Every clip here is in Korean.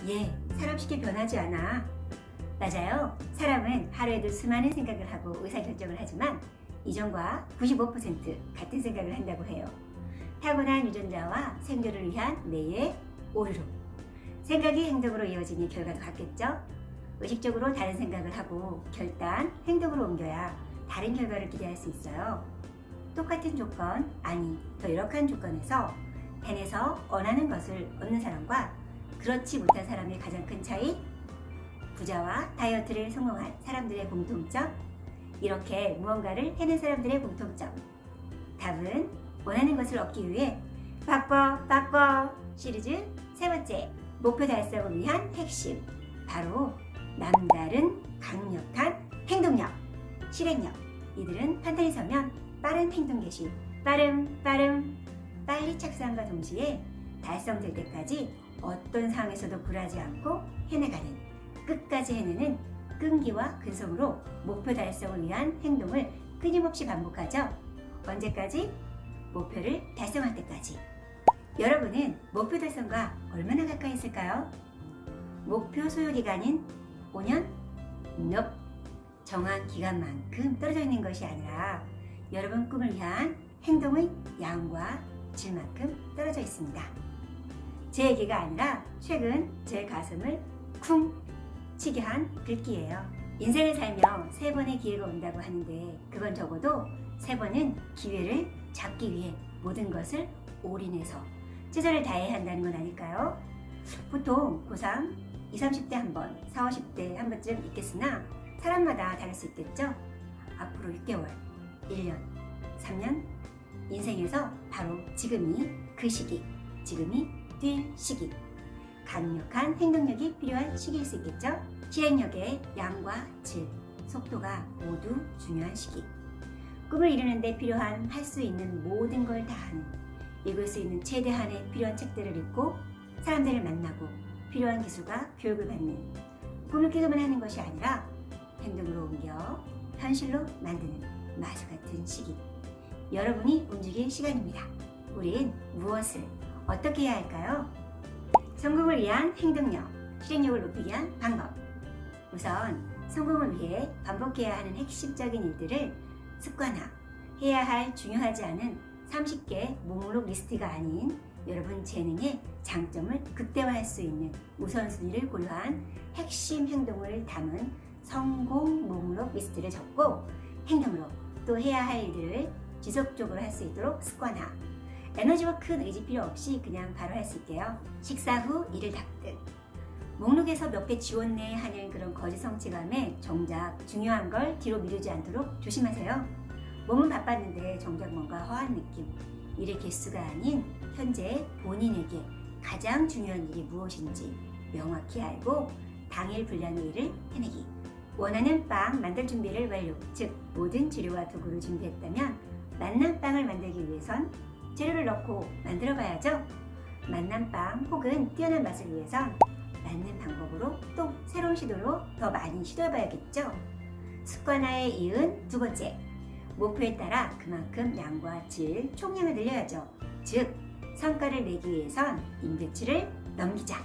예, 사람 쉽게 변하지 않아. 맞아요. 사람은 하루에도 수많은 생각을 하고 의사결정을 하지만 이전과 95% 같은 생각을 한다고 해요. 타고난 유전자와 생존을 위한 뇌의 오류로 생각이 행동으로 이어지니 결과도 같겠죠? 의식적으로 다른 생각을 하고 결단, 행동으로 옮겨야 다른 결과를 기대할 수 있어요. 똑같은 조건, 아니 더 열악한 조건에서 해내서 원하는 것을 얻는 사람과 그렇지 못한 사람의 가장 큰 차이? 부자와 다이어트를 성공한 사람들의 공통점? 이렇게 무언가를 해낸 사람들의 공통점. 답은 원하는 것을 얻기 위해 바꿔 시리즈 세 번째, 목표 달성을 위한 핵심. 바로 남다른 강력한 행동력, 실행력. 이들은 판단이 서면 빠른 행동 개시, 빨리 착수함과 동시에 달성될 때까지 어떤 상황에서도 굴하지 않고 해나가는, 끝까지 해내는 끈기와 근성으로 목표 달성을 위한 행동을 끊임없이 반복하죠. 언제까지? 목표를 달성할 때까지. 여러분은 목표 달성과 얼마나 가까이 있을까요? 목표 소요 기간인 5년? Nope. 정한 기간만큼 떨어져 있는 것이 아니라 여러분 꿈을 위한 행동의 양과 질만큼 떨어져 있습니다. 제 얘기가 아니라 최근 제 가슴을 쿵 치게 한 글귀예요. 인생을 살며 3번의 기회가 온다고 하는데 그건 적어도 3번은 기회를 잡기 위해 모든 것을 올인해서 최선을 다해야 한다는 건 아닐까요? 보통 고3, 20, 30대 한 번, 40, 50대 한 번쯤 있겠으나 사람마다 다를 수 있겠죠? 앞으로 6개월, 1년, 3년, 인생에서 바로 지금이 그 시기, 지금이 뛸 시기, 강력한 행동력이 필요한 시기일 수 있겠죠? 실행력의 양과 질, 속도가 모두 중요한 시기. 꿈을 이루는데 필요한 할 수 있는 모든 걸 다 하는, 읽을 수 있는 최대한의 필요한 책들을 읽고 사람들을 만나고 필요한 기술과 교육을 받는, 꿈을 깨고만 하는 것이 아니라 행동으로 옮겨 현실로 만드는 마술 같은 시기. 여러분이 움직일 시간입니다. 우린 무엇을 어떻게 해야 할까요? 성공을 위한 행동력, 실행력을 높이기 위한 방법. 우선 성공을 위해 반복해야 하는 핵심적인 일들을 습관화, 해야 할 중요하지 않은 30개 목록 리스트가 아닌 여러분 재능의 장점을 극대화할 수 있는 우선순위를 고려한 핵심 행동을 담은 성공 목록 리스트를 적고 행동으로 또 해야 할 일들을 지속적으로 할 수 있도록 습관화. 에너지와 큰 의지 필요 없이 그냥 바로 할 수 있게요. 식사 후 일을 닦듯. 목록에서 몇 개 지웠네 하는 그런 거짓 성취감에 정작 중요한 걸 뒤로 미루지 않도록 조심하세요. 몸은 바빴는데 정작 뭔가 허한 느낌. 일의 개수가 아닌 현재 본인에게 가장 중요한 일이 무엇인지 명확히 알고 당일 분량의 일을 해내기. 원하는 빵 만들 준비를 완료. 즉 모든 재료와 도구를 준비했다면 맛난 빵을 만들기 위해선 재료를 넣고 만들어 봐야죠. 맛난 빵 혹은 뛰어난 맛을 위해선 맞는 방법으로 또 새로운 시도로 더 많이 시도해 봐야겠죠. 습관화에 이은 두 번째, 목표에 따라 그만큼 양과 질, 총량을 늘려야죠. 즉 성과를 내기 위해선 임계치를 넘기자.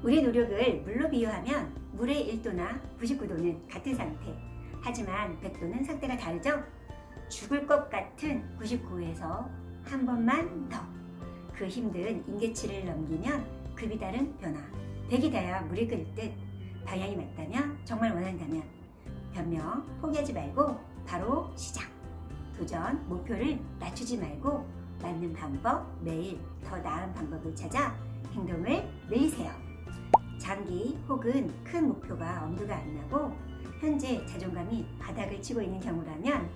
우리 노력을 물로 비유하면 물의 1도나 99도는 같은 상태, 하지만 100도는 상태가 다르죠. 죽을 것 같은 99에서 한 번만 더 그 힘든 임계치를 넘기면 급이 다른 변화. 100이 돼야 물이 끓을 듯. 방향이 맞다면, 정말 원한다면 변명 포기하지 말고 바로 시작. 도전, 목표를 낮추지 말고 맞는 방법, 매일 더 나은 방법을 찾아 행동을 늘리세요. 장기 혹은 큰 목표가 엄두가 안 나고 현재 자존감이 바닥을 치고 있는 경우라면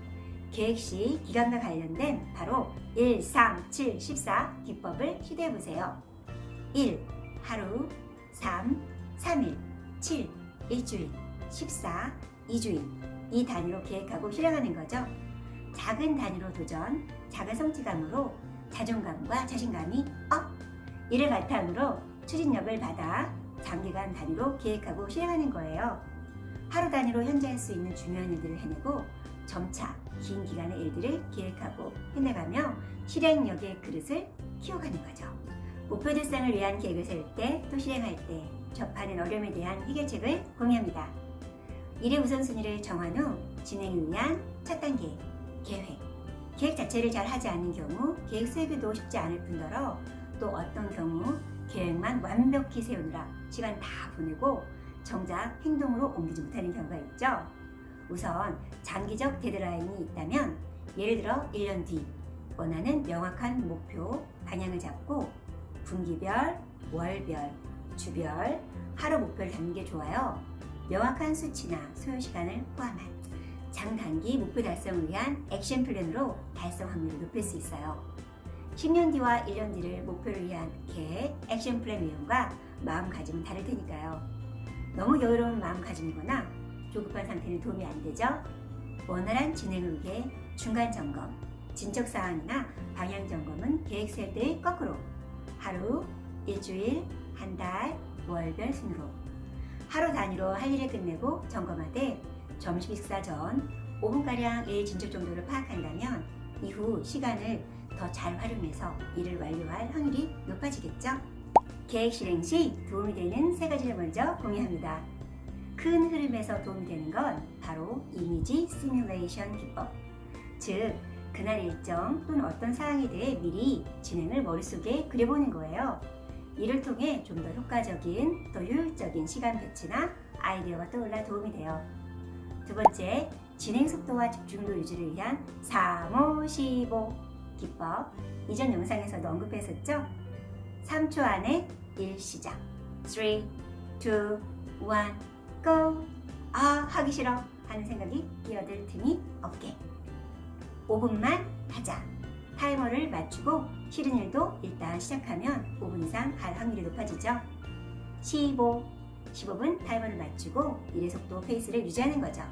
계획 시 기간과 관련된 바로 1, 3, 7, 14 기법을 시도해보세요. 1. 하루, 3. 3일, 7. 일주일, 14. 2주일. 이 단위로 계획하고 실행하는 거죠. 작은 단위로 도전, 작은 성취감으로 자존감과 자신감이 업! 이를 바탕으로 추진력을 받아 장기간 단위로 계획하고 실행하는 거예요. 하루 단위로 현재 할 수 있는 중요한 일들을 해내고 점차 긴 기간의 일들을 계획하고 해내가며 실행력의 그릇을 키워가는 거죠. 목표 달성을 위한 계획을 세울 때 또 실행할 때 접하는 어려움에 대한 해결책을 공유합니다. 일의 우선순위를 정한 후 진행을 위한 첫 단계, 계획. 계획 자체를 잘 하지 않는 경우 계획 세우기도 쉽지 않을 뿐더러 또 어떤 경우 계획만 완벽히 세우느라 시간 다 보내고 정작 행동으로 옮기지 못하는 경우가 있죠. 우선 장기적 데드라인이 있다면 예를 들어 1년 뒤 원하는 명확한 목표, 방향을 잡고 분기별, 월별, 주별, 하루 목표를 잡는 게 좋아요. 명확한 수치나 소요 시간을 포함한 장단기 목표 달성을 위한 액션 플랜으로 달성 확률을 높일 수 있어요. 10년 뒤와 1년 뒤를 목표를 위한 계획, 액션 플랜 내용과 마음가짐은 다를 테니까요. 너무 여유로운 마음가짐이거나 조급한 상태는 도움이 안 되죠. 원활한 진행을 위해 중간 점검, 진척 사항이나 방향 점검은 계획 세울 때의 거꾸로 하루, 일주일, 한 달, 월별 순으로 하루 단위로 할 일을 끝내고 점검하되 점심 식사 전 5분가량 일 진척 정도를 파악한다면 이후 시간을 더 잘 활용해서 일을 완료할 확률이 높아지겠죠. 계획 실행 시 도움이 되는 세 가지를 먼저 공유합니다. 큰 흐름에서 도움이 되는 건 바로 이미지 시뮬레이션 기법, 즉 그날 일정 또는 어떤 사항에 대해 미리 진행을 머릿속에 그려보는 거예요. 이를 통해 좀 더 효과적인 또 효율적인 시간 배치나 아이디어가 떠올라 도움이 돼요. 두 번째, 진행 속도와 집중도 유지를 위한 3-5-15 기법, 이전 영상에서도 언급했었죠? 3초 안에 일 시작. 3, 2, 1, go! 하기 싫어 하는 생각이 끼어들 틈이 없게 5분만 하자. 타이머를 맞추고 싫은 일도 일단 시작하면 5분 이상 할 확률이 높아지죠. 15분 타이머를 맞추고 일의 속도 페이스를 유지하는 거죠.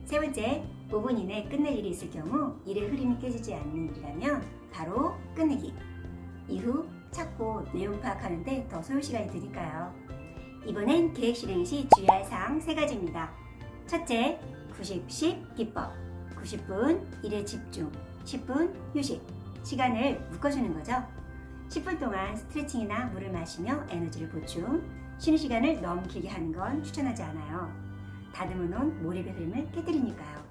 세 번째, 5분 이내 끝낼 일이 있을 경우 일의 흐름이 깨지지 않는 일이라면 바로 끝내기. 이후 찾고 내용 파악하는데 더 소요 시간이 드니까요. 이번엔 계획 실행 시 주의할 사항 세 가지입니다. 첫째, 90-10 기법. 90분 일에 집중, 10분 휴식. 시간을 묶어주는 거죠. 10분 동안 스트레칭이나 물을 마시며 에너지를 보충, 쉬는 시간을 너무 길게 하는 건 추천하지 않아요. 다듬어 놓은 몰입의 흐름을 깨뜨리니까요.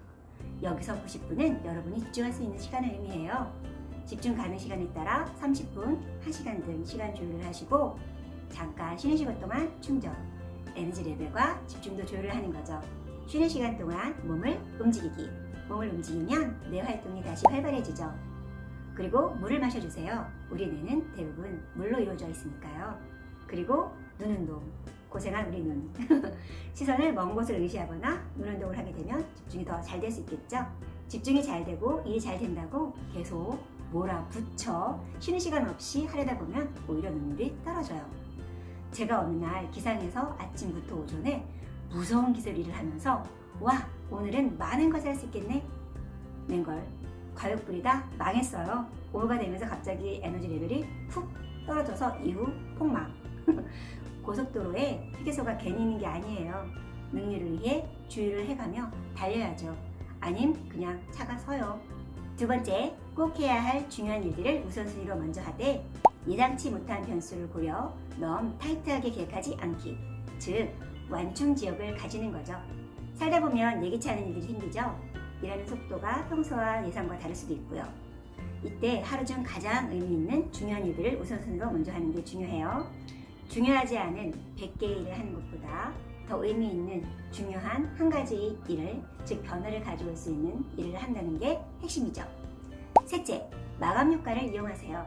여기서 90분은 여러분이 집중할 수 있는 시간을 의미해요. 집중 가능 시간에 따라 30분, 1시간 등 시간 조율을 하시고 잠깐 쉬는 시간 동안 충전, 에너지 레벨과 집중도 조율을 하는 거죠. 쉬는 시간 동안 몸을 움직이기. 몸을 움직이면 뇌 활동이 다시 활발해지죠. 그리고 물을 마셔주세요. 우리 뇌는 대부분 물로 이루어져 있으니까요. 그리고 눈 운동. 고생한 우리 눈. 시선을 먼 곳을 의시하거나 눈 운동을 하게 되면 집중이 더 잘 될 수 있겠죠. 집중이 잘 되고 일이 잘 된다고 계속 몰아붙여 쉬는 시간 없이 하려다 보면 오히려 눈물이 떨어져요. 제가 어느 날 기상에서 아침부터 오전에 무서운 기술 일을 하면서 와, 오늘은 많은 것을 할 수 있겠네? 맹걸 과욕 부리다 망했어요. 오후가 되면서 갑자기 에너지 레벨이 푹 떨어져서 이후 폭망. 고속도로에 휴게소가 괜히 있는 게 아니에요. 능률을 위해 주의를 해가며 달려야죠. 아님 그냥 차가 서요. 두 번째, 꼭 해야 할 중요한 일들을 우선순위로 먼저 하되 예상치 못한 변수를 고려 너무 타이트하게 계획하지 않기. 즉 완충 지역을 가지는 거죠. 살다 보면 예기치 않은 일들이 생기죠. 일하는 속도가 평소와 예상과 다를 수도 있고요. 이때 하루 중 가장 의미 있는 중요한 일들을 우선순위로 먼저 하는 게 중요해요. 중요하지 않은 100개의 일을 하는 것보다 더 의미 있는 중요한 한 가지 일을, 즉 변화를 가져올 수 있는 일을 한다는 게 핵심이죠. 셋째, 마감 효과를 이용하세요.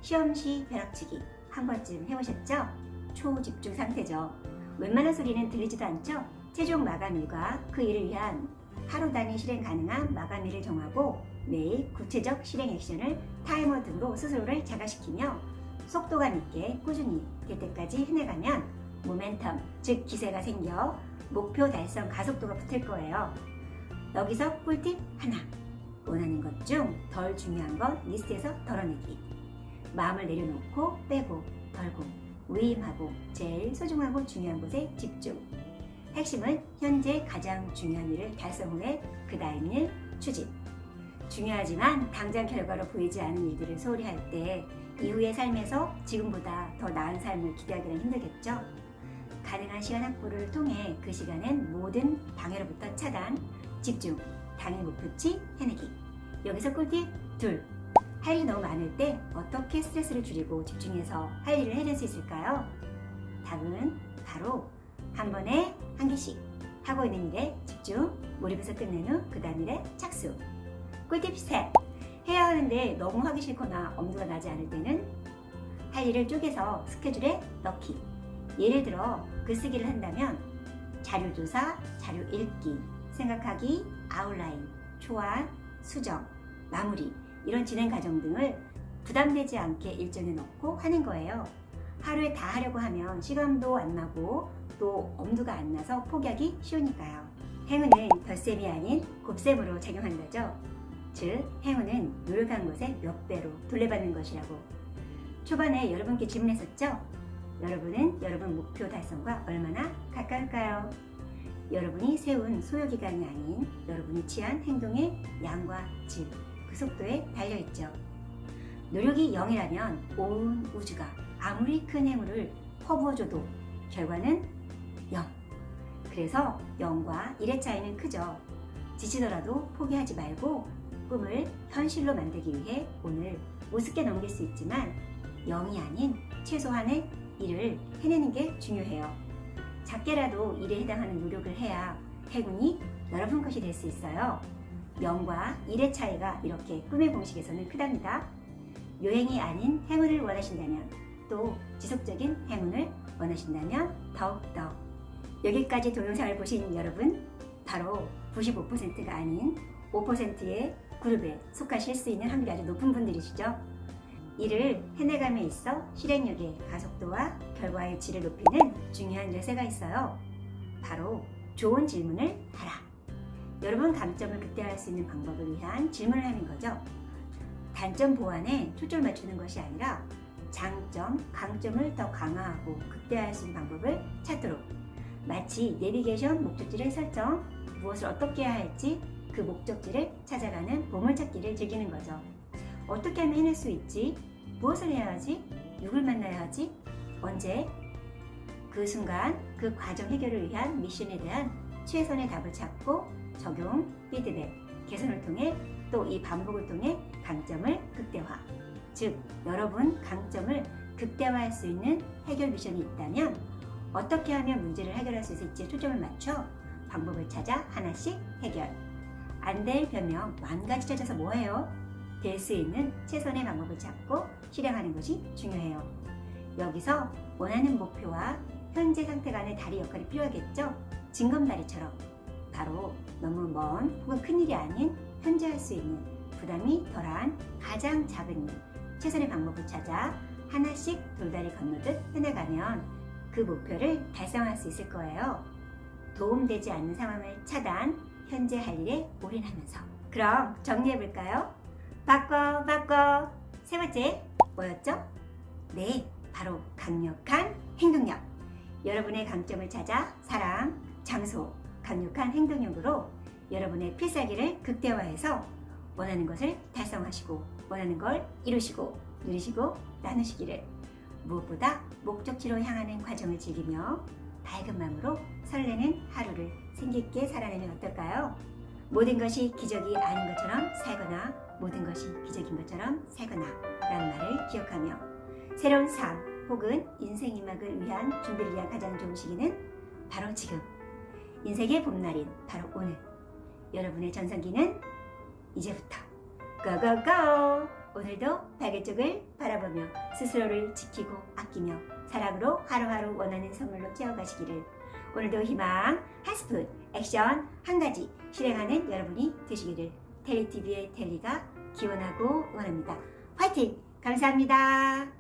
시험시 벼락치기 한 번쯤 해보셨죠? 초집중 상태죠. 웬만한 소리는 들리지도 않죠? 최종 마감일과 그 일을 위한 하루 단위 실행 가능한 마감일을 정하고 매일 구체적 실행 액션을 타이머 등으로 스스로를 자각시키며 속도감 있게 꾸준히 될 때까지 해내가면 모멘텀, 즉 기세가 생겨 목표 달성 가속도가 붙을 거예요. 여기서 꿀팁 하나. 원하는 것 중 덜 중요한 것 리스트에서 덜어내기. 마음을 내려놓고 빼고 덜고 위임하고 제일 소중하고 중요한 곳에 집중. 핵심은 현재 가장 중요한 일을 달성 후에 그 다음 일 추진. 중요하지만 당장 결과로 보이지 않는 일들을 소홀히 할 때 이후의 삶에서 지금보다 더 나은 삶을 기대하기는 힘들겠죠. 가능한 시간 확보를 통해 그 시간엔 모든 방해로부터 차단, 집중, 당일 목표치 해내기. 여기서 꿀팁 둘. 할 일이 너무 많을 때 어떻게 스트레스를 줄이고 집중해서 할 일을 해낼 수 있을까요? 답은 바로 한 번에 한 개씩 하고 있는 일에 집중, 몰입해서 끝낸 후 그 다음 일에 착수. 꿀팁 셋. 해야 하는데 너무 하기 싫거나 엄두가 나지 않을 때는 할 일을 쪼개서 스케줄에 넣기. 예를 들어 글쓰기를 한다면 자료조사, 자료 읽기, 생각하기, 아웃라인, 초안, 수정, 마무리 이런 진행 과정 등을 부담되지 않게 일정에 넣고 하는 거예요. 하루에 다 하려고 하면 시간도 안 나고 또 엄두가 안 나서 포기하기 쉬우니까요. 행운은 덧셈이 아닌 곱셈으로 작용한다죠. 즉 행운은 노력한 것의 몇 배로 돌려받는 것이라고. 초반에 여러분께 질문했었죠? 여러분은 여러분 목표 달성과 얼마나 가까울까요? 여러분이 세운 소요기간이 아닌 여러분이 취한 행동의 양과 질, 그 속도에 달려있죠. 노력이 0이라면 온 우주가 아무리 큰 행운을 퍼부어줘도 결과는 0. 그래서 0과 1의 차이는 크죠. 지치더라도 포기하지 말고 꿈을 현실로 만들기 위해 오늘 우습게 넘길 수 있지만 0이 아닌 최소한의 일을 해내는 게 중요해요. 작게라도 일에 해당하는 노력을 해야 행운이 여러분 것이 될 수 있어요. 0과 1의 차이가 이렇게 꿈의 공식에서는 크답니다. 요행이 아닌 행운을 원하신다면 또 지속적인 행운을 원하신다면 더욱더. 여기까지 동영상을 보신 여러분 바로 95%가 아닌 5%의 그룹에 속하실 수 있는 확률이 아주 높은 분들이시죠. 이를 해내감에 있어 실행력의 가속도와 결과의 질을 높이는 중요한 열쇠가 있어요. 바로 좋은 질문을 하라. 여러분 강점을 극대화할 수 있는 방법을 위한 질문을 하는 거죠. 단점 보완에 초점을 맞추는 것이 아니라 장점, 강점을 더 강화하고 극대화할 수 있는 방법을 찾도록. 마치 내비게이션 목적지를 설정, 무엇을 어떻게 해야 할지 그 목적지를 찾아가는 보물찾기를 즐기는 거죠. 어떻게 하면 해낼 수 있지? 무엇을 해야 하지? 누굴 만나야 하지? 언제? 그 순간 그 과정 해결을 위한 미션에 대한 최선의 답을 찾고 적용, 피드백, 개선을 통해 또 이 반복을 통해 강점을 극대화. 즉 여러분 강점을 극대화할 수 있는 해결 미션이 있다면 어떻게 하면 문제를 해결할 수 있을지에 초점을 맞춰 방법을 찾아 하나씩 해결. 안 될 변명 만 가지 찾아서 뭐해요? 될 수 있는 최선의 방법을 찾고 실행하는 것이 중요해요. 여기서 원하는 목표와 현재 상태 간의 다리 역할이 필요하겠죠? 징검다리처럼 바로 너무 먼 혹은 큰일이 아닌 현재 할 수 있는 부담이 덜한 가장 작은 일, 최선의 방법을 찾아 하나씩 돌다리 건너듯 해나가면 그 목표를 달성할 수 있을 거예요. 도움되지 않는 상황을 차단, 현재 할 일에 올인하면서. 그럼 정리해볼까요? 바꿔. 세 번째 뭐였죠? 네, 바로 강력한 행동력. 여러분의 강점을 찾아 사람, 장소, 강력한 행동력으로 여러분의 필살기를 극대화해서 원하는 것을 달성하시고 원하는 걸 이루시고 누리시고 나누시기를. 무엇보다 목적지로 향하는 과정을 즐기며 밝은 마음으로 설레는 하루를 생기있게 살아내면 어떨까요? 모든 것이 기적이 아닌 것처럼 살거나 모든 것이 기적인 것처럼 살거나 라는 말을 기억하며 새로운 삶 혹은 인생 이막을 위한 준비를 위한 가장 좋은 시기는 바로 지금. 인생의 봄날인 바로 오늘. 여러분의 전성기는 이제부터 고고고! 오늘도 밝은 쪽을 바라보며 스스로를 지키고 아끼며 사랑으로 하루하루 원하는 선물로 채워가시기를. 오늘도 희망 한 스푼, 액션 한 가지 실행하는 여러분이 되시기를 텔리TV의 텔리가 기원하고 원합니다. 화이팅! 감사합니다.